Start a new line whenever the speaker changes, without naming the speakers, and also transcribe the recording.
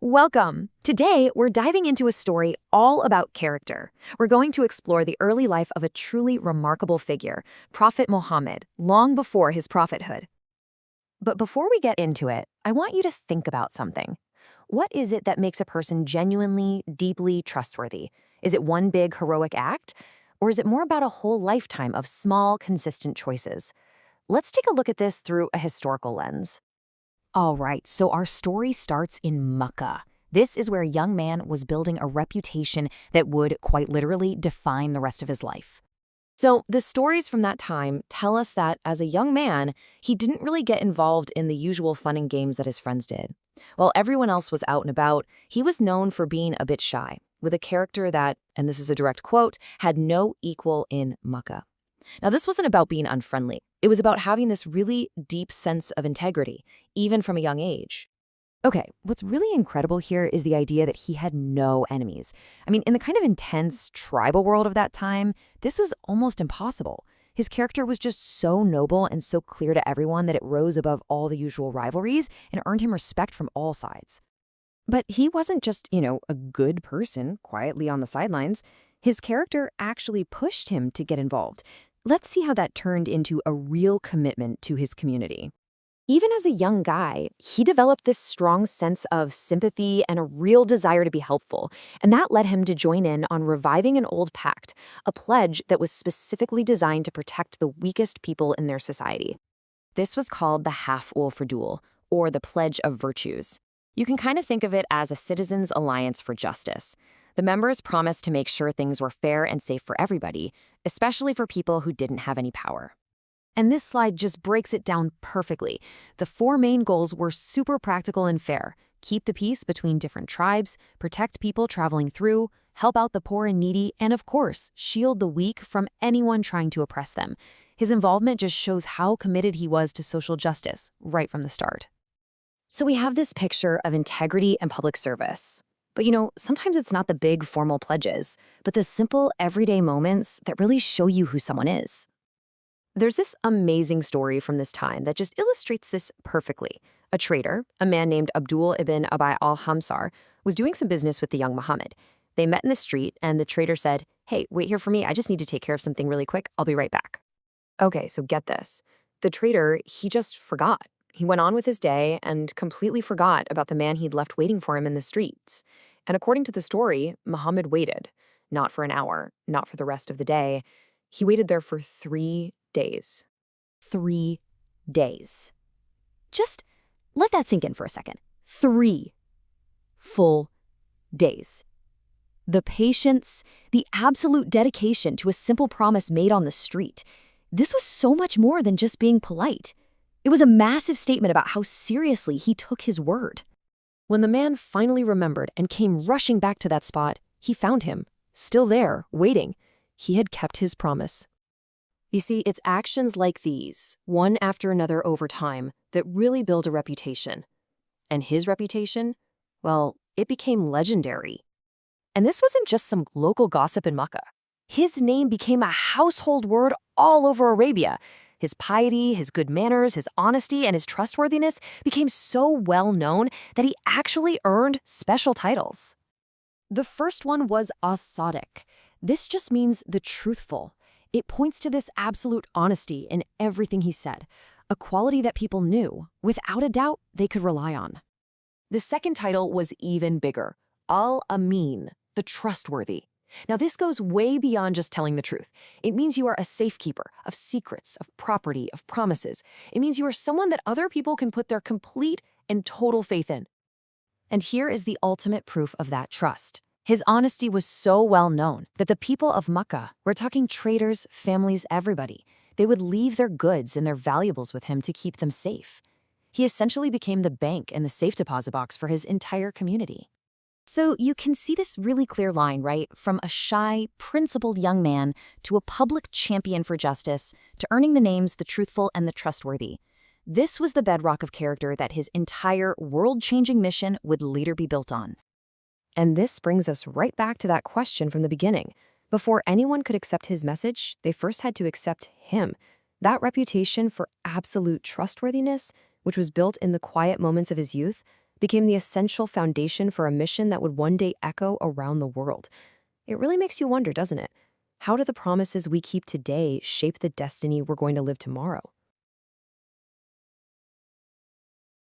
Welcome! Today, we're diving into a story all about character. We're going to explore the early life of a truly remarkable figure, Prophet Muhammad, long before his prophethood. But before we get into it, I want you to think about something. What is it that makes a person genuinely, deeply trustworthy? Is it one big heroic act? Or is it more about a whole lifetime of small, consistent choices? Let's take a look at this through a historical lens. All right, so our story starts in Mecca. This is where a young man was building a reputation that would, quite literally, define the rest of his life. So the stories from that time tell us that as a young man, he didn't really get involved in the usual fun and games that his friends did. While everyone else was out and about, he was known for being a bit shy, with a character that, and this is a direct quote, had no equal in Mecca. Now, this wasn't about being unfriendly. It was about having this really deep sense of integrity, even from a young age. Okay, what's really incredible here is the idea that he had no enemies. I mean, in the kind of intense tribal world of that time, this was almost impossible. His character was just so noble and so clear to everyone that it rose above all the usual rivalries and earned him respect from all sides. But he wasn't just, a good person quietly on the sidelines. His character actually pushed him to get involved. Let's see how that turned into a real commitment to his community. Even as a young guy, he developed this strong sense of sympathy and a real desire to be helpful, and that led him to join in on reviving an old pact, a pledge that was specifically designed to protect the weakest people in their society. This was called the Half-Ul Fudul, or the Pledge of Virtues. You can kind of think of it as a citizens' alliance for justice. The members promised to make sure things were fair and safe for everybody, especially for people who didn't have any power. And this slide just breaks it down perfectly. The four main goals were super practical and fair: keep the peace between different tribes, protect people traveling through, help out the poor and needy, and of course, shield the weak from anyone trying to oppress them. His involvement just shows how committed he was to social justice right from the start. So we have this picture of integrity and public service. But sometimes it's not the big formal pledges, but the simple everyday moments that really show you who someone is. There's this amazing story from this time that just illustrates this perfectly. A trader, a man named Abdul ibn Abi al-Hamsar, was doing some business with the young Muhammad. They met in the street, and the trader said, "Hey, wait here for me. I just need to take care of something really quick. I'll be right back." Okay, so get this. The trader, he just forgot. He went on with his day and completely forgot about the man he'd left waiting for him in the streets. And according to the story, Muhammad waited. Not for an hour, not for the rest of the day. He waited there for 3 days. 3 days. Just let that sink in for a second. 3 full days. The patience, the absolute dedication to a simple promise made on the street. This was so much more than just being polite. It was a massive statement about how seriously he took his word. When the man finally remembered and came rushing back to that spot, he found him, still there, waiting. He had kept his promise. You see, it's actions like these, one after another over time, that really build a reputation. And his reputation? Well, it became legendary. And this wasn't just some local gossip in Mecca. His name became a household word all over Arabia. His piety, his good manners, his honesty, and his trustworthiness became so well known that he actually earned special titles. The first one was as-Sadiq. This just means the truthful. It points to this absolute honesty in everything he said, a quality that people knew, without a doubt, they could rely on. The second title was even bigger, al-Amin, the trustworthy. Now, this goes way beyond just telling the truth. It means you are a safekeeper of secrets, of property, of promises. It means you are someone that other people can put their complete and total faith in. And here is the ultimate proof of that trust. His honesty was so well known that the people of Mecca, we're talking traders, families, everybody, they would leave their goods and their valuables with him to keep them safe. He essentially became the bank and the safe deposit box for his entire community. So you can see this really clear line, right? From a shy, principled young man to a public champion for justice to earning the names the truthful and the trustworthy. This was the bedrock of character that his entire world-changing mission would later be built on. And this brings us right back to that question from the beginning. Before anyone could accept his message, they first had to accept him. That reputation for absolute trustworthiness, which was built in the quiet moments of his youth, became the essential foundation for a mission that would one day echo around the world. It really makes you wonder, doesn't it? How do the promises we keep today shape the destiny we're going to live tomorrow?